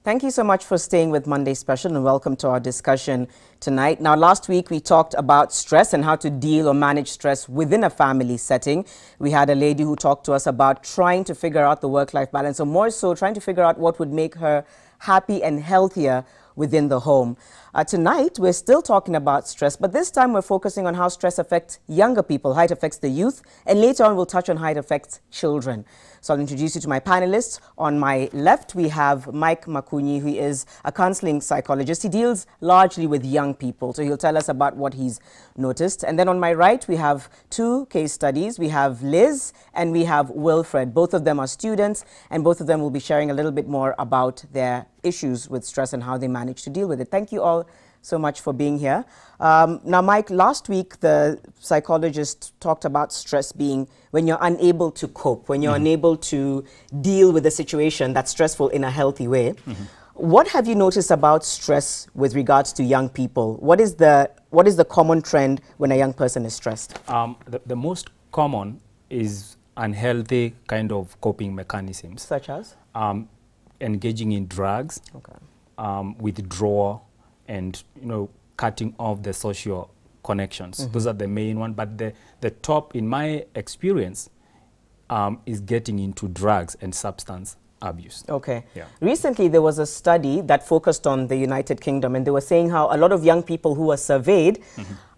Thank you so much for staying with Monday Special and welcome to our discussion tonight. Now, last week we talked about stress and how to deal or manage stress within a family setting. We had a lady who talked to us about trying to figure out the work-life balance, or more so trying to figure out what would make her happy and healthier within the home. Tonight, we're still talking about stress, but this time we're focusing on how stress affects younger people, how it affects the youth, and later on we'll touch on how it affects children. So I'll introduce you to my panelists. On my left, we have Mike Makunyi, who is a counseling psychologist. He deals largely with young people, so he'll tell us about what he's noticed. And then on my right, we have two case studies. We have Liz and we have Wilfred. Both of them are students, and both of them will be sharing a little bit more about their issues with stress and how they manage to deal with it. Thank you all so much for being here. Now, Mike, last week the psychologist talked about stress being when you're unable to cope, when you're unable to deal with a situation that's stressful in a healthy way. What have you noticed about stress with regards to young people? What is the common trend when a young person is stressed? The most common is unhealthy kind of coping mechanisms. Such as? Engaging in drugs, withdrawal, and cutting off the social connections. Those are the main one. But the top, in my experience, is getting into drugs and substance abuse. Okay. Yeah. Recently, there was a study that focused on the United Kingdom, and they were saying how a lot of young people who were surveyed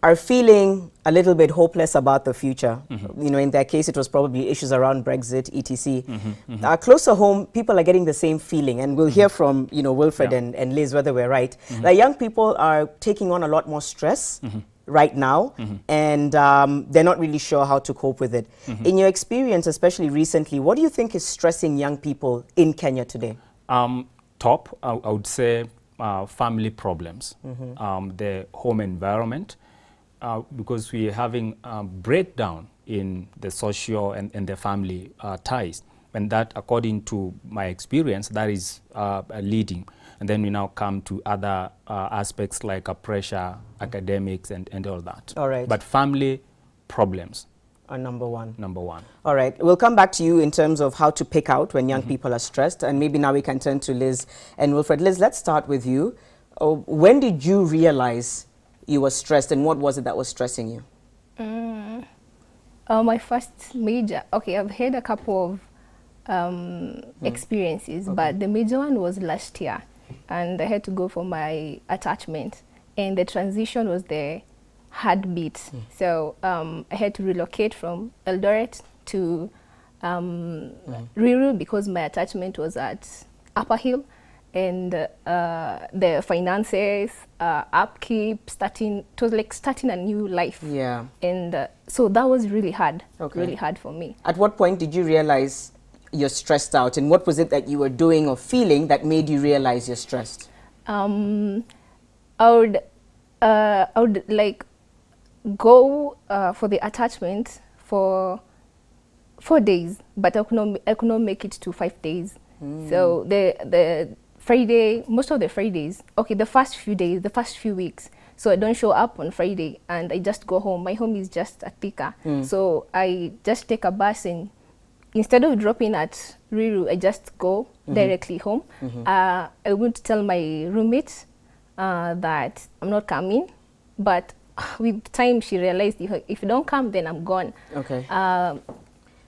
are feeling a little bit hopeless about the future. In their case, it was probably issues around Brexit, etc. Closer home, people are getting the same feeling, and we'll hear from Wilfred and Liz whether we're right. That young people are taking on a lot more stress right now, and they're not really sure how to cope with it. In your experience, especially recently, what do you think is stressing young people in Kenya today? Top, I would say family problems, the home environment, because we're having a breakdown in the social and the family ties. And that, according to my experience, that is leading. And then we now come to other aspects like pressure, academics, and all that. All right. But family problems are number one. Number one. All right. We'll come back to you in terms of how to pick out when young people are stressed. And maybe now we can turn to Liz and Wilfred. Liz, let's start with you. When did you realize you were stressed, and what was it that was stressing you? My first major, I've had a couple of experiences, but the major one was last year, and I had to go for my attachment, and the transition was the heartbeat. So I had to relocate from Eldoret to Ruiru because my attachment was at Upper Hill. And the finances, upkeep, it was like starting a new life. Yeah. And so that was really hard, Okay. really hard for me. At what point did you realize you're stressed out, and what was it that you were doing or feeling that made you realize you're stressed? I would like go for the attachment for 4 days, but I could not make it to 5 days. So the Friday, most of the Fridays, the first few days, the first few weeks, so I don't show up on Friday and I just go home. My home is just at Thika. So I just take a bus, and instead of dropping at Ruiru, I just go directly home. I would tell my roommate that I'm not coming, but with time she realized if you don't come, then I'm gone. Okay.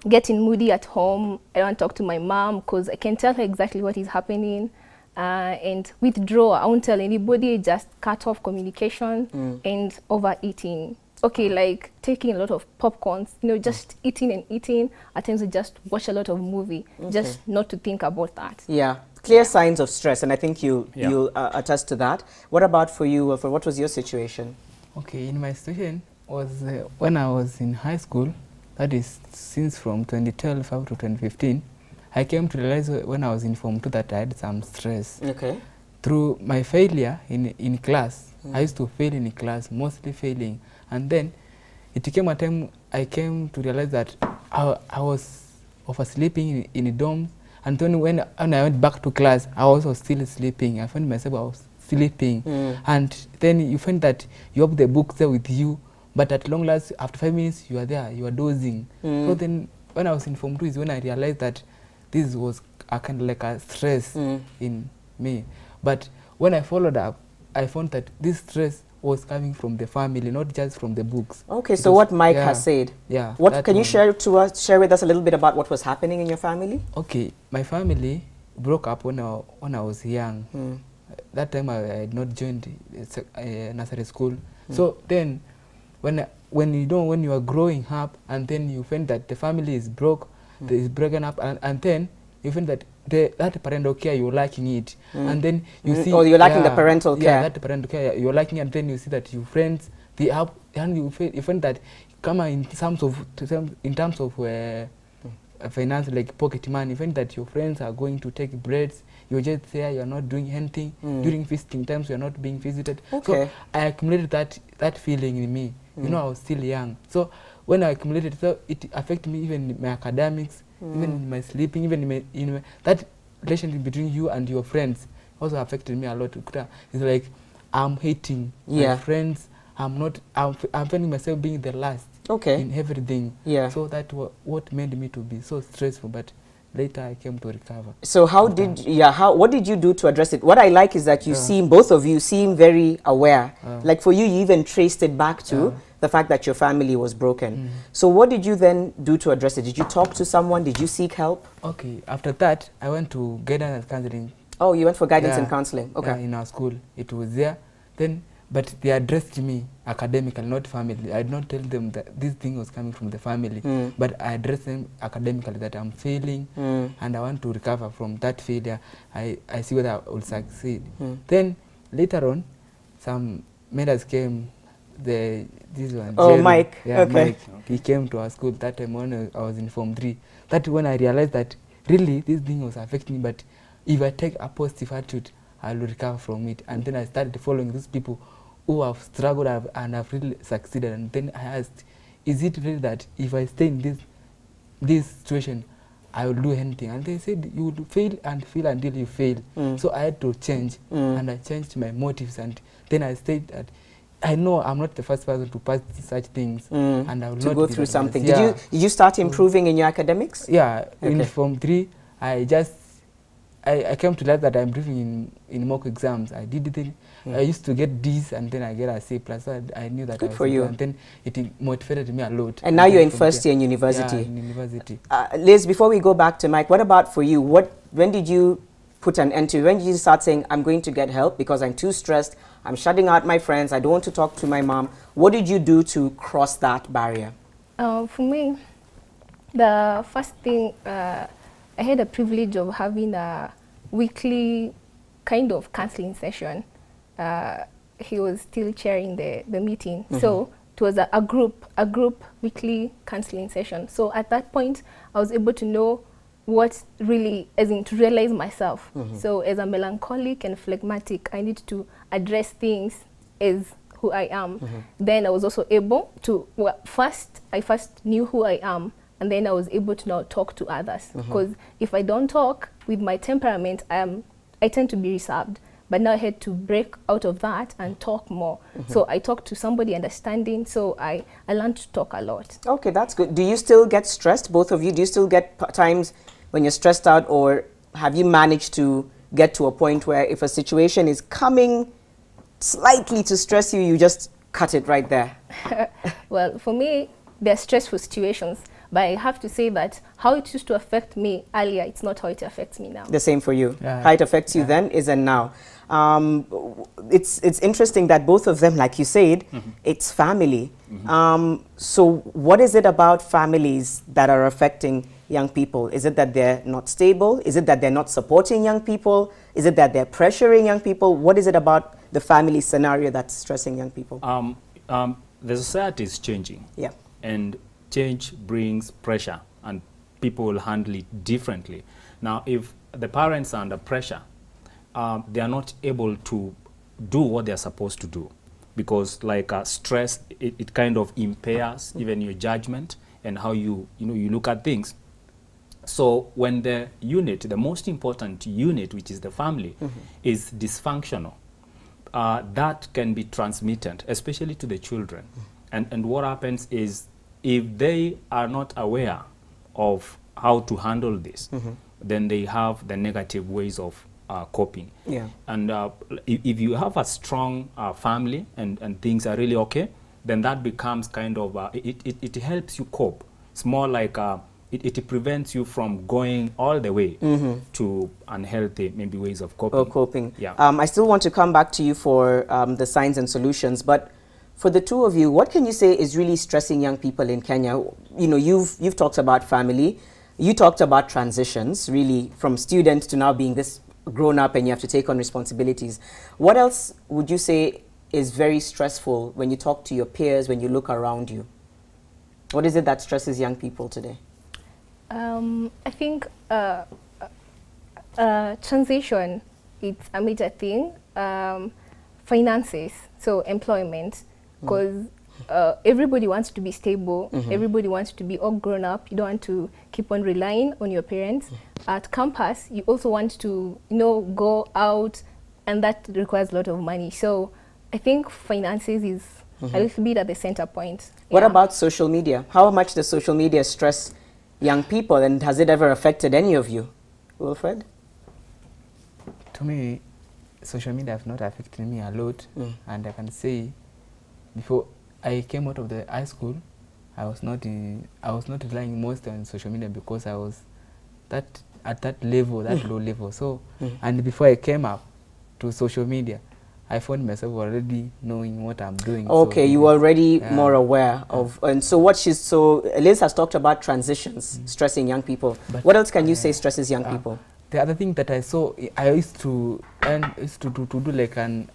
Getting moody at home. I don't talk to my mom because I can tell her exactly what is happening. And withdraw. I won't tell anybody, just cut off communication and overeating. Like taking a lot of popcorns, just eating and eating. At times I just watch a lot of movie, just not to think about that. Yeah. Clear signs of stress, and I think you'll attest to that. What about for you, Wilfred? What was your situation? Okay, in my situation was when I was in high school, that is since from 2012 up to 2015, I came to realize when I was in Form 2 that I had some stress. Okay. Through my failure in class, I used to fail in class, mostly failing. And then it came a time I came to realize that I was oversleeping in the dorm. And then when I went back to class, I was also still sleeping. I found myself I was sleeping. And then you find that you have the book there with you, but at long last, after 5 minutes, you are there, you are dozing. So then when I was in Form 2 is when I realized that this was a kind of like a stress in me. But when I followed up, I found that this stress was coming from the family, not just from the books. Okay, so what Mike has said. Yeah. What can you share with us a little bit about what was happening in your family? Okay, my family broke up when I was young. That time I had not joined nursery school. So then, when you are growing up, and then you find that the family is is broken up, and then you find that that parental care, you're lacking it, and then you see, or you're lacking the parental care. Yeah, that parental care you're lacking, and then you see that your friends, they have, and you find that come in terms of finance, like pocket money, you find that your friends are going to take breaks. You're just there, you're not doing anything. During visiting times, you're not being visited. Okay. So I accumulated that feeling in me. You know, I was still young. So when I accumulated, so it affected me even in my academics, even in my sleeping, even in that relationship between you and your friends also affected me a lot. It's like I'm hating my friends. I'm finding myself being the last in everything. Yeah. So that what made me to be so stressful. But later I came to recover. So what did you do to address it? What I like is that you seem, both of you seem very aware. Like for you even traced it back to the fact that your family was broken. So what did you then do to address it? Did you talk to someone? Did you seek help? Okay, after that I went to guidance and counseling. Oh, you went for guidance and counseling. Okay. Yeah, in our school. It was there. Then, but they addressed me academically, not family. I did not tell them that this thing was coming from the family, but I addressed them academically that I'm failing and I want to recover from that failure. I see whether I will succeed. Then later on, some mentors came. This one. Oh, Jerry. Mike. Yeah, okay. Mike. He came to our school that time when I was in Form 3. That's when I realized that really this thing was affecting me, but if I take a positive attitude, I will recover from it. And then I started following these people who have struggled and have really succeeded. And then I asked, is it really that if I stay in this situation, I will do anything? And they said, you will fail and fail until you fail. So I had to change, and I changed my motives. And then I said that I know I'm not the first person to pass such things, and I will not go through something. Did you start improving in your academics? Yeah, in Form 3, I came to learn that I'm improving in mock exams. I did it. I used to get D's and then I get a C+. So I knew that. Good for you. And then it motivated me a lot. And now you're in first year in university. Yeah, in university. Liz, before we go back to Mike, what about for you? When did you put an end to? When did you start saying, I'm going to get help because I'm too stressed, I'm shutting out my friends, I don't want to talk to my mom? What did you do to cross that barrier? For me, the first thing, I had the privilege of having a weekly kind of counseling session. He was still chairing the meeting. So it was a group weekly counseling session. So at that point, I was able to know what really, as in to realize myself. So as a melancholic and phlegmatic, I need to address things as who I am. Then I was also able to, I first knew who I am, and then I was able to now talk to others. Because if I don't talk with my temperament, I tend to be reserved. But now I had to break out of that and talk more. So I talked to somebody understanding, so I learned to talk a lot. Okay, that's good. Do you still get stressed, both of you? Do you still get times when you're stressed out, or have you managed to get to a point where if a situation is coming slightly to stress you, you just cut it right there? Well, for me, they're stressful situations. But I have to say that how it used to affect me earlier, it's not how it affects me now. The same for you. How it affects you then isn't now. It's interesting that both of them, like you said, it's family. So what is it about families that are affecting young people? Is it that they're not stable? Is it that they're not supporting young people? Is it that they're pressuring young people? What is it about the family scenario that's stressing young people? The society is changing. Yeah. And change brings pressure, and people will handle it differently. Now, if the parents are under pressure, they are not able to do what they're supposed to do, because like stress, it kind of impairs even your judgment and how you look at things. So when the most important unit, which is the family, is dysfunctional, that can be transmitted, especially to the children. And what happens is, if they are not aware of how to handle this, then they have the negative ways of coping. Yeah. And if you have a strong family and things are really okay, then that becomes kind of, it helps you cope. It's more like it prevents you from going all the way to unhealthy maybe ways of coping. Or coping. Yeah. I still want to come back to you for the signs and solutions, but for the two of you, what can you say is really stressing young people in Kenya? You know, you've talked about family, you talked about transitions, really from student to now being this grown up and you have to take on responsibilities. What else would you say is very stressful when you talk to your peers, when you look around you? What is it that stresses young people today? I think transition, it's a major thing. Finances, so employment, because everybody wants to be stable, everybody wants to be all grown up. You don't want to keep on relying on your parents. At campus, you also want to, you know, go out, and that requires a lot of money. So I think finances is a little bit at the center point. What Yeah. about social media? How much does social media stress young people, and has it ever affected any of you? Wilfred? To me, social media have not affected me a lot, and I can say, before I came out of the high school, I was not relying most on social media because I was at that level, that low level. So, and before I came up to social media, I found myself already knowing what I'm doing. Okay, so, you were already yeah. more aware of, and so Liz has talked about transitions stressing young people. But what else can you say stresses young people? The other thing that I saw, I used to do like a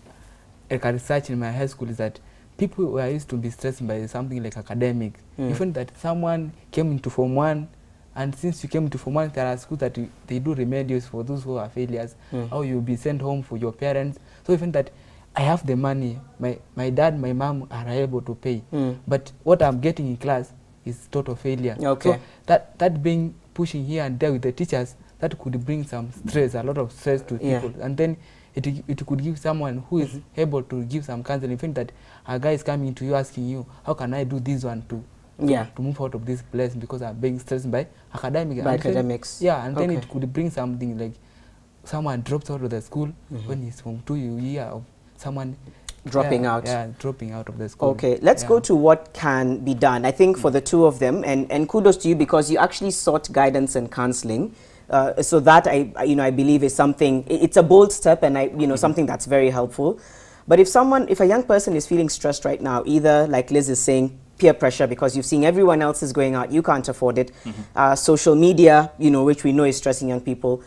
research in my high school is that people were used to be stressed by something like academic. Even that someone came into Form 1, and since you came into Form 1, there are schools that they do remedials for those who are failures, or you'll be sent home for your parents. So even that I have the money, my dad, my mom are able to pay, but what I'm getting in class is total failure. Okay. So that being pushing here and there with the teachers, that could bring some stress, a lot of stress to people. And then it could give someone who is able to give some counseling. Even that a guy is coming to you asking you, how can I do this one to move out of this place because I'm being stressed by academics. Yeah, and then it could bring something like someone drops out of the school when he's from 2 years of someone dropping out. Yeah, dropping out of the school. Okay, let's go to what can be done. I think for the two of them, and kudos to you because you actually sought guidance and counseling. So that I believe is something. It's a bold step, and something that's very helpful. But if a young person is feeling stressed right now, either like Liz is saying, peer pressure because you've seen everyone else is going out, you can't afford it. Social media, which we know is stressing young people.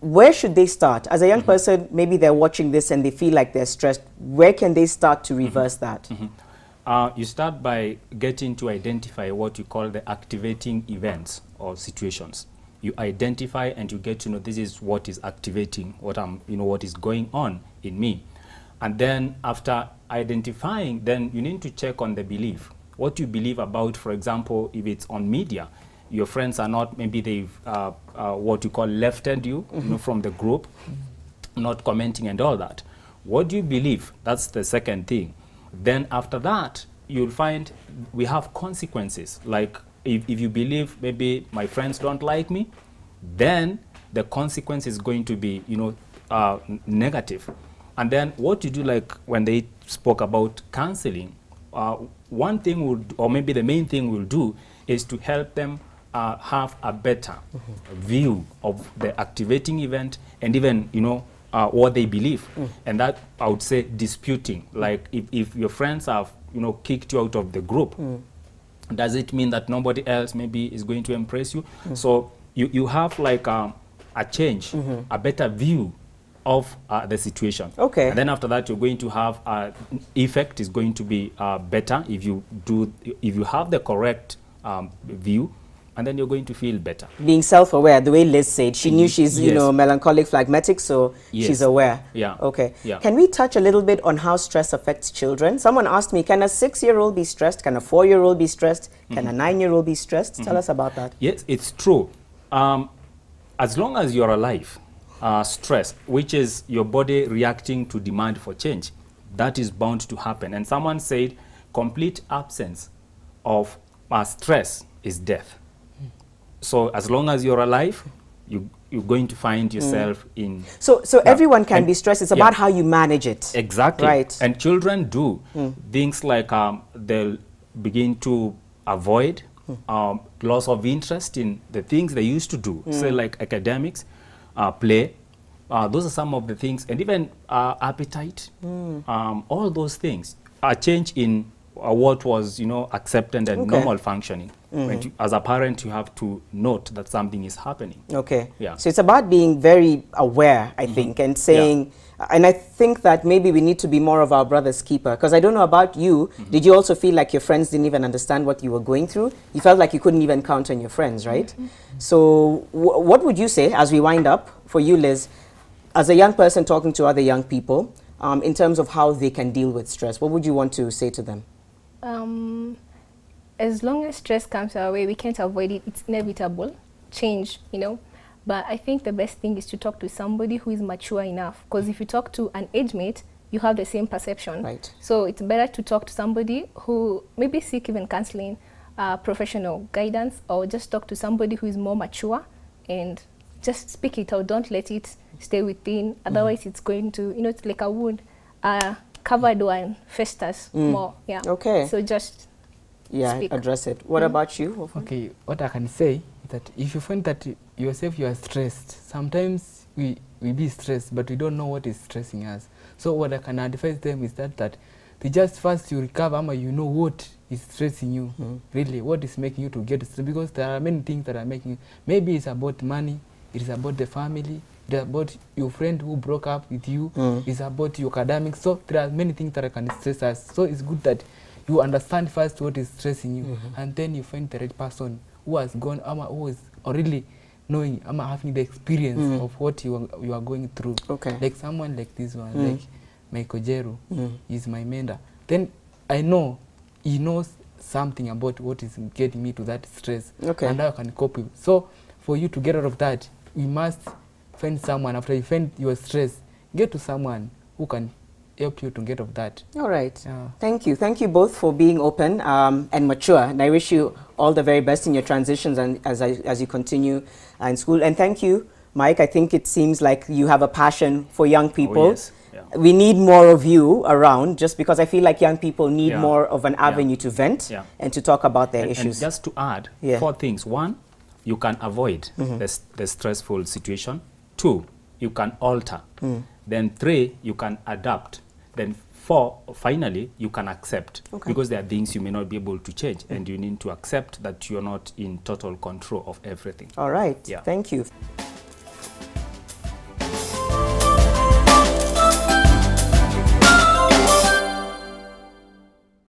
Where should they start? As a young person, maybe they're watching this and they feel like they're stressed. Where can they start to reverse that? You start by getting to identify what you call the activating events or situations. You identify and you get to know this is what is activating what is going on in me. And then after identifying, then you need to check on the belief. What you believe about, for example, if it's on media, your friends are not, maybe they've what you call lefted you, from the group, not commenting and all that. What do you believe? That's the second thing. Then after that, you'll find we have consequences. Like if you believe maybe my friends don't like me, then the consequence is going to be, negative. And then what you do, like when they spoke about counseling, one thing or maybe the main thing we'll do is to help them have a better view of the activating event and even, what they believe. And that, I would say, disputing. Like if your friends have, kicked you out of the group, does it mean that nobody else maybe is going to impress you? So you have like a change, a better view of the situation. Okay. And then after that, you're going to have effect is going to be better if you have the correct view, and then you're going to feel better. Being self-aware, the way Liz said, she knew she's melancholic, phlegmatic, so she's aware. Yeah. Okay. Yeah. Can we touch a little bit on how stress affects children? Someone asked me, can a 6-year-old be stressed? Can a 4-year-old be stressed? Can a 9-year-old be stressed? Tell us about that. Yes, it's true. As long as you're alive, stress, which is your body reacting to demand for change, that is bound to happen. And someone said complete absence of stress is death. So as long as you're alive, you're going to find yourself in... So everyone can be stressed. It's about how you manage it. Exactly. Right. And children do things like they'll begin to avoid loss of interest in the things they used to do, say like academics, play. Those are some of the things, and even appetite, all those things. A change in what was, accepted and normal functioning. When as a parent, you have to note that something is happening. Okay. Yeah. So it's about being very aware, I think, and saying, and I think that maybe we need to be more of our brother's keeper. Because I don't know about you, did you also feel like your friends didn't even understand what you were going through? You felt like you couldn't even count on your friends, right? So what would you say, as we wind up, for you, Liz, as a young person talking to other young people, in terms of how they can deal with stress, what would you want to say to them? As long as stress comes our way, we can't avoid it. It's inevitable. Change, But I think the best thing is to talk to somebody who is mature enough. Because if you talk to an age mate, you have the same perception. Right. So it's better to talk to somebody who maybe seek even counseling, professional guidance, or just talk to somebody who is more mature and just speak it out. Don't let it stay within. Otherwise, it's going to, it's like a wound. Covered one festers more. Yeah. Okay. So just speak. Address it. What about you? Okay, what I can say is that if you find that yourself you are stressed, sometimes we be stressed, but we don't know what is stressing us. So what I can advise them is that they just first you recover, you know what is stressing you, really, what is making you to get stressed, because there are many things that are making you, maybe it's about money, it is about the family, it's about your friend who broke up with you, it's about your academics. So there are many things that can stress us. So it's good that you understand first what is stressing you, and then you find the right person who has gone, who is already knowing, having the experience of what you are going through. Okay. Like someone like this one, like Michael Jeru, is my mentor. Then I know he knows something about what is getting me to that stress, and how I can cope with. So for you to get out of that, you must find someone. After you find your stress, get to someone who can help you to get off that. All right. Yeah. Thank you. Thank you both for being open and mature. And I wish you all the very best in your transitions and as you continue in school. And thank you, Mike. I think it seems like you have a passion for young people. Oh, yes. Yeah. We need more of you around, just because I feel like young people need more of an avenue to vent and to talk about their issues. And just to add 4 things. 1, you can avoid the stressful situation. 2, you can alter. Then 3, you can adapt. Then 4, finally, you can accept. Because there are things you may not be able to change, and you need to accept that you're not in total control of everything. All right. Thank you.